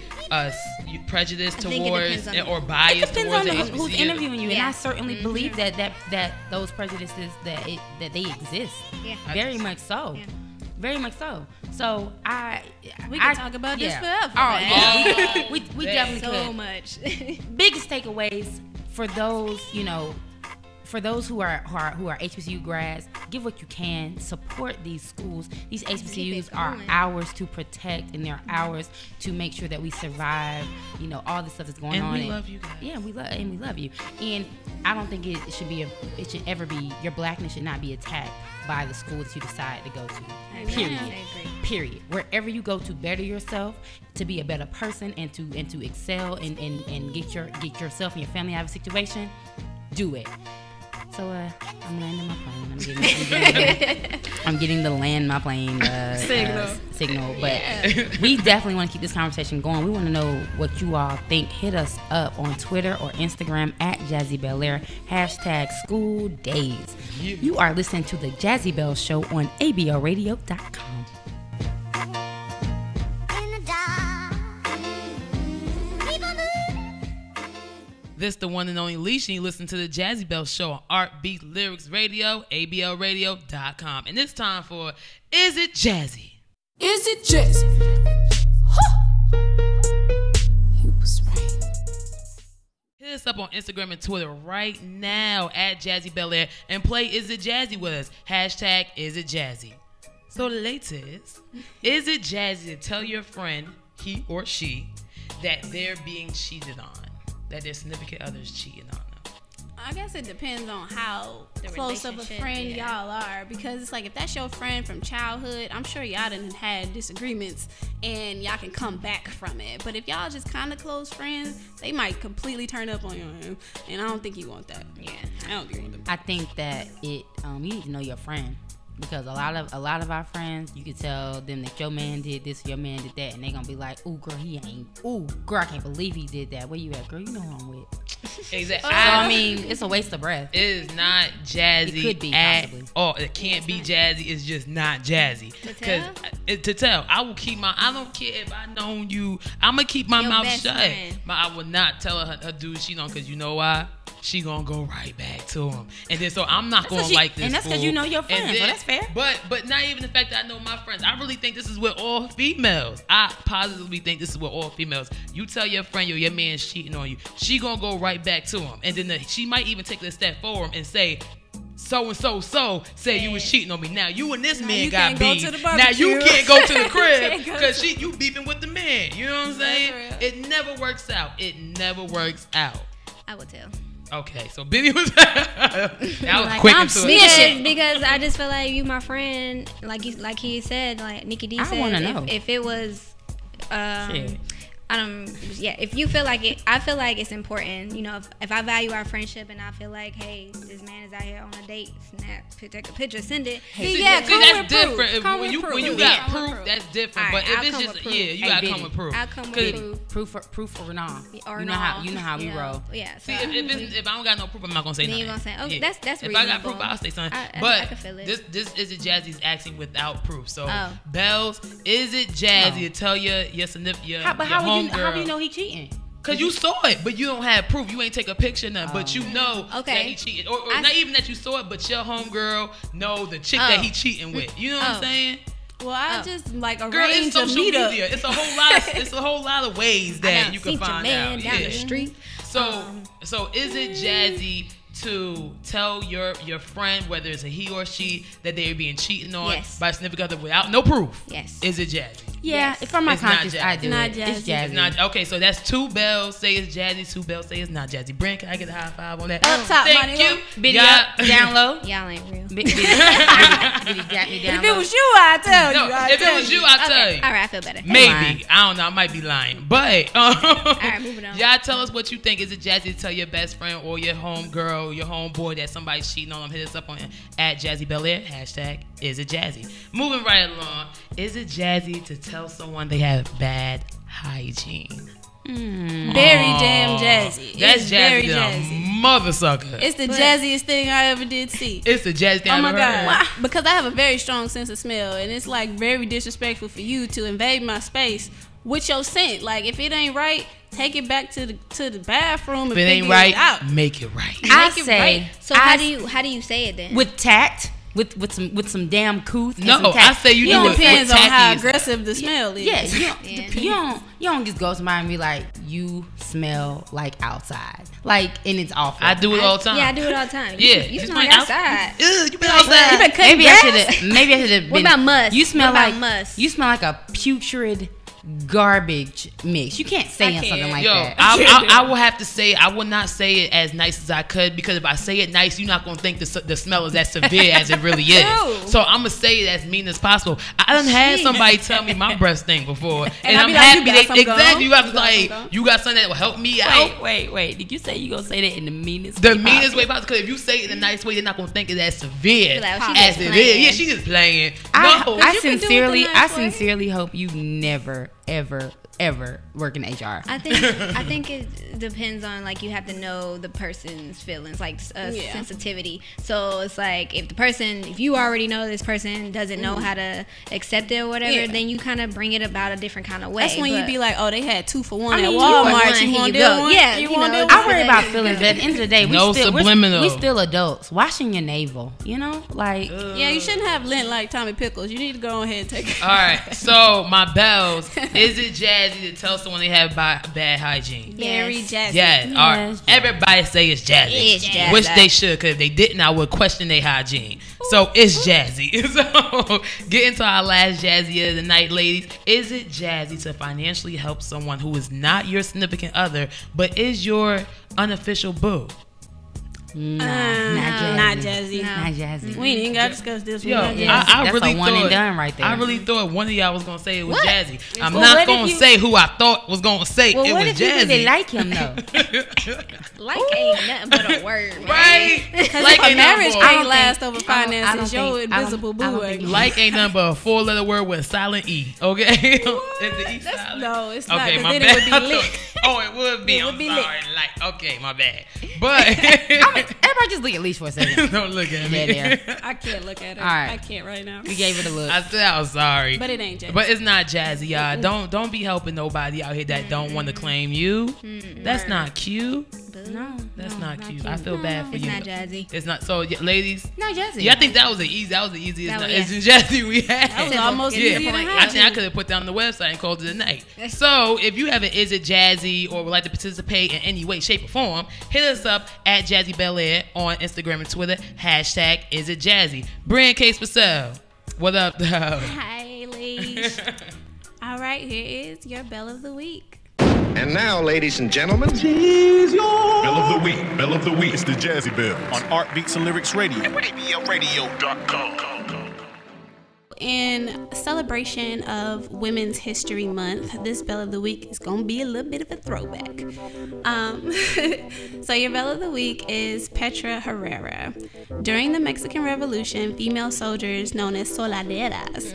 D: prejudiced towards or biased towards the HBCU?
A: Who's interviewing you, and I certainly believe that those prejudices that they exist. Yeah. Very much so. Yeah. Very much so. So
E: we can talk about this forever.
A: We definitely
E: so
A: could.
E: So much.
A: Biggest takeaways for those who are HBCU grads, give what you can, support these schools. These HBCUs are ours to protect, and they're ours to make sure that we survive. All this stuff that's going on.
D: And we love you guys.
A: Yeah, we love you. And I don't think it should ever be, your blackness should not be attacked by the school that you decide to go to. Period. Period. Wherever you go to better yourself, to be a better person, and to excel and get yourself and your family out of a situation, do it. So I'm landing my plane. I'm getting the land my plane signal. But we definitely want to keep this conversation going. We want to know what you all think. Hit us up on Twitter or Instagram at Jazzy Belaire, #SchoolDaze. You are listening to the Jazzy Bell Show on ABLRadio.com.
D: This the one and only Leisha. You listen to the Jazzy Bell Show on Art Beat Lyrics Radio, ABLRadio.com. And it's time for Is It Jazzy?
I: Is it Jazzy? He was right.
D: Hit us up on Instagram and Twitter right now at Jazzy Belaire and play Is It Jazzy with us. #Is It Jazzy. So the latest, is it jazzy to tell your friend, he or she, that they're being cheated on? That their significant other's cheating on them?
E: I guess it depends on how close of a friend y'all are, because it's like if that's your friend from childhood, I'm sure y'all done had disagreements and y'all can come back from it. But if y'all just kind of close friends, they might completely turn up on you, and I don't think you want that. Yeah, I don't think you want that.
A: I think that you need to know your friend. Because a lot of our friends, you can tell them that your man did this, your man did that, and they gonna be like, "Ooh, girl, he ain't. Ooh, girl, I can't believe he did that. Where you at, girl? You know who I'm with."
D: Exactly.
A: So I mean, it's a waste of breath.
D: It is not jazzy.
A: It could be
D: possibly. Oh, it can't be jazzy. It's just not jazzy. To tell, I will keep my. I don't care if I know you. I'm gonna keep my mouth shut. But I will not tell her dude she don't, because you know why? She gonna go right back to him, and then so I'm not gonna like this.
A: And that's because you know your friends, so that's fair.
D: But not even the fact that I know my friends. I really think this is with all females. I positively think this is with all females. You tell your friend your man's cheating on you, she gonna go right back to him, and then she might even take a step forward and say, so and so said you was cheating on me. Now you and this man got beef. Now you can't go to the crib because you beefing with the man. You know what I'm saying? It never works out. I
C: would tell.
D: Okay, so Benny was that was quick into
C: it. Because I just feel like you my friend, like he said, like Nikki D said,
A: I want to know
C: if it was if you feel like it, I feel like it's important. If I value our friendship and I feel like, hey, this man is out here on a date, snap, take a picture, send it.
D: That's different. When you got proof, that's different. But if it's just you gotta come with proof.
C: I'll come with
A: proof or not.
C: Or
A: you know how we roll.
C: Yeah.
D: So if I don't got no proof, I'm not gonna say nothing.
C: Then you're gonna say, that's reasonable.
D: If I got proof, I'll say something.
C: I can feel it.
D: This is it jazzy's acting without proof. So Bells, is it jazzy to tell your significant
A: how do you know he cheating?
D: Cause you saw it, but you don't have proof. You ain't take a picture, nothing. But you know that he cheated, or not even that you saw it, but your homegirl know the chick that he cheating with. You know what I'm saying?
E: Well, I just like
D: Girl,
E: arrange
D: it's
E: a
D: social
E: meetup.
D: media. It's a whole lot. It's a whole lot of ways that you can find out.
C: Down the street.
D: So is it jazzy to tell your friend, whether it's a he or she, that they're being cheated on by a significant other without no proof?
C: Yes.
D: Is it jazzy?
A: Yeah, if I'm my conscience, I do it. It's jazzy.
D: It's not, okay, so that's 2 bells say it's jazzy, 2 bells say it's not jazzy. Brent, can I get a high five on that?
E: Up top,
D: thank you.
A: Biddy up, down low.
C: Y'all ain't real.
A: Biddy jack me down
E: If it was you, I'd tell you.
D: If it was you, I'd tell you.
C: All right, I feel better.
D: Maybe. I don't know. I might be lying. But
C: all right, moving on.
D: Y'all tell us what you think. Is it jazzy to tell your best friend or your homegirl, your homeboy that somebody's cheating on them? Hit us up on @JazzyBelair. Hashtag is it jazzy. Moving right along. Is it jazzy to tell someone they have bad hygiene?
E: Very damn jazzy.
D: That's
E: it's
D: jazzy,
E: very jazzy.
D: Mother sucker.
E: It's the jazziest thing I ever did see.
D: It's the jazziest thing I ever heard.
E: God. Because I have a very strong sense of smell, and it's like very disrespectful for you to invade my space with your scent. Like, if it ain't right, take it back to the bathroom.
D: If it ain't right, make it right.
A: I say.
C: So how do you say it then?
A: With tact. With some damn couth.
D: No, I say you do it.
E: It depends on how aggressive the smell is.
A: Yeah, you don't just go to somebody and be like, you smell like outside. Like, and it's awful.
D: I do it all the time.
C: Yeah, I do it all the time.
D: Yeah,
C: you smell like outside.
D: You been outside.
C: You been cutting grass?
A: Maybe I should have been.
C: What about must?
A: You smell
C: what about
A: like
C: must?
A: You smell like a putrid garbage mix. You can't say something like that.
D: I will have to say, I will not say it as nice as I could, because if I say it nice, you're not going to think the smell is as severe as it really is. So I'm going to say it as mean as possible. I done had somebody tell me my breath stink before, and I'm happy exactly. You have to like, you got something that will help me out.
A: Wait. Did you say you going to say that in the meanest
D: way possible? Because if you say it in a nice way, they're not going to think it's as severe as it is. Yeah, she just playing.
A: I sincerely hope you never ever work in HR.
C: I think it depends on, like, you have to know the person's feelings, like sensitivity. So it's like, if you already know this person doesn't know how to accept it or whatever, then you kind of bring it about a different kind of way.
E: That's when you be like, oh, they had 2 for 1 at Walmart. You want to deal one?
C: Yeah,
A: I worry about feelings, but at the end of the day,
D: we
A: still adults. Washing your navel, like.
E: Yeah, you shouldn't have lint like Tommy Pickles. You need to go ahead and take it.
D: All right, so my bells. Is it jazzy to tell someone they have bad hygiene?
E: Very jazzy.
D: Yes. All right. Everybody say it's jazzy.
C: It's jazzy.
D: Which they should, because if they didn't, I would question their hygiene. So it's jazzy. So get into our last jazzy of the night, ladies. Is it jazzy to financially help someone who is not your significant other, but is your unofficial boo?
A: Not jazzy.
E: Not jazzy. We ain't even got to discuss this.
D: Yo, I really
A: thought one and done right there.
D: I really thought one of y'all was gonna say it was jazzy. I'm not gonna say who I thought was gonna say it was jazzy.
A: What if you really like him though?
C: Like ain't nothing but a word, man.
D: Right?
E: Like a marriage can't last over finances. Your invisible boo.
D: Like ain't nothing but a 4-letter word with a silent E. Okay? Is the E silent?
E: No, it's not.
D: Okay, my
E: then
D: bad.
E: It would be lit.
D: Oh, it would be. I'm sorry. Like, okay, my bad. But
A: everybody just look at Leash for a second.
D: Don't look at me.
E: I can't look at her.
A: All right.
E: I can't right now.
A: We gave it a look.
D: I said I was sorry.
E: But it ain't jazzy.
D: But it's not jazzy, y'all. Don't be helping nobody out here that don't want to claim you. That's not cute.
A: No,
D: that's not cute. I feel bad for you.
C: It's not jazzy.
D: It's not. So, ladies.
A: Not jazzy.
D: Yeah, I think that was the easiest. It's jazzy we had.
E: That was almost easy to have.
D: I think I could have put that on the website and called it a night. So, if you have an Is It Jazzy or would like to participate in any way, shape, or form, hit us up at JazzyBelair on Instagram and Twitter. Hashtag Is It Jazzy. Brand Case for sale. What up, though?
E: Hi, ladies. All right, here is your Bell of the Week.
J: And now, ladies and gentlemen,
G: Bell of the Week. Bell of the Week. It's the Jazzy Bell
F: on Art Beats and Lyrics Radio.
G: ABLRadio.com.
E: In celebration of Women's History Month, this Bell of the Week is going to be a little bit of a throwback. So your Bell of the Week is Petra Herrera. During the Mexican Revolution, female soldiers known as soladeras,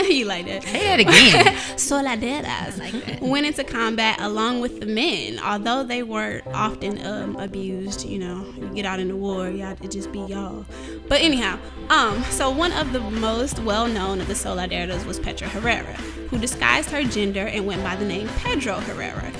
E: you like that?
A: Say that again.
E: Soladeras like that. Went into combat along with the men, although they were often abused. You know, you get out in the war, y'all, it just be y'all. But anyhow, so one of the most well-known of the Soladeras was Petra Herrera, who disguised her gender and went by the name Pedro Herrera.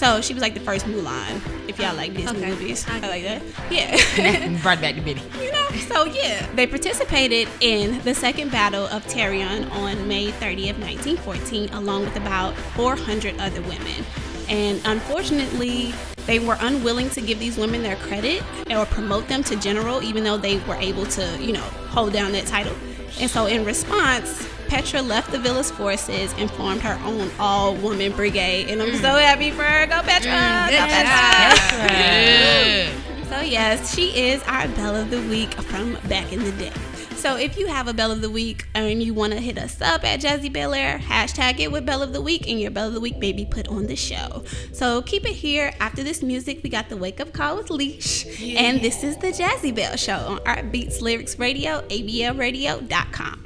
E: So she was like the first Mulan, if y'all like Disney movies. I like that. Yeah.
A: Brought back the Biddy.
E: You know, so yeah. They participated in the Second Battle of Tarion on May 30th, 1914, along with about 400 other women. And unfortunately, they were unwilling to give these women their credit or promote them to general, even though they were able to, you know, hold down that title. And so in response, Petra left the village forces and formed her own all-woman brigade. And I'm so happy for her. Go Petra! Go Petra!
D: Yeah.
E: So yes, she is our Belle of the Week from back in the day. So if you have a Belle of the Week and you want to hit us up at Jazzy Bel Air, hashtag it with Belle of the Week, and your Belle of the Week may be put on the show. So keep it here. After this music, we got the Wake Up Call with Leash. Yeah. And this is the Jazzy Belle Show on Art Beats Lyrics Radio, ablradio.com.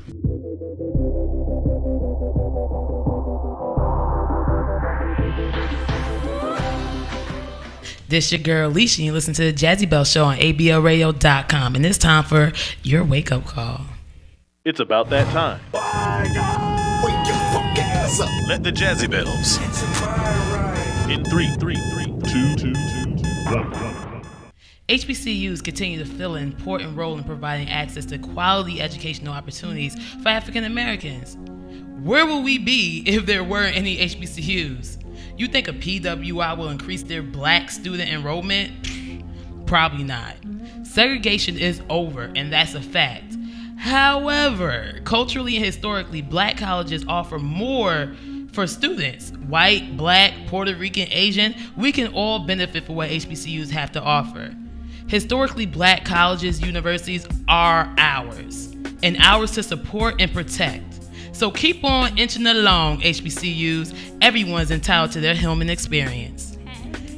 D: This your girl, Leisha. You listen to the Jazzy Belle Show on ablradio.com. And it's time for your wake-up call.
F: It's about that time. Wake your fucking ass up. Let the Jazzy Bells. In 3, 2, 1.
D: HBCUs continue to fill an important role in providing access to quality educational opportunities for African Americans. Where would we be if there weren't any HBCUs? You think a PWI will increase their black student enrollment? Probably not. Segregation is over, and that's a fact. However, culturally and historically, black colleges offer more for students. White, black, Puerto Rican, Asian, we can all benefit from what HBCUs have to offer. Historically, black colleges, universities are ours, and ours to support and protect. So keep on inching along, HBCUs. Everyone's entitled to their human experience.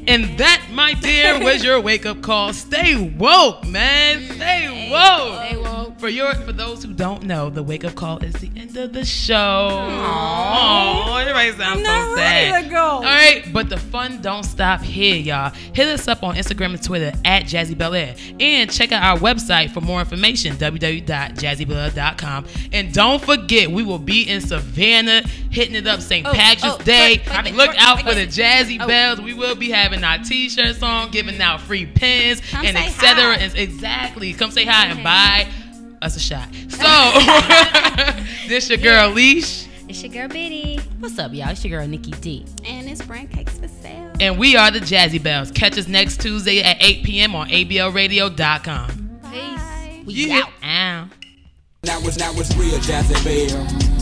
D: And that, my dear, was your wake-up call. Stay woke, man. Stay woke.
E: Stay woke.
D: For those who don't know, the wake-up call is the end of the show. Aww, everybody sounds so sad.
E: Ready to go.
D: All right, but the fun don't stop here, y'all. Hit us up on Instagram and Twitter at Jazzy Bel Air. And check out our website for more information, www.jazzybelair.com. And don't forget, we will be in Savannah hitting it up St. Patrick's Day. Look out for the Jazzy Bells. We will be having our t-shirts on, giving out free pins, and etc. Exactly. Come say hi and buy us a shot. So, this your girl, Leash.
C: It's your girl, Biddy.
A: What's up, y'all? It's your girl, Nikki D.
E: And it's brand cakes for sale.
D: And we are the Jazzy Bells. Catch us next Tuesday at 8 p.m. on ablradio.com.
E: Peace.
A: We out.
B: Now it's real Jazzy Belle.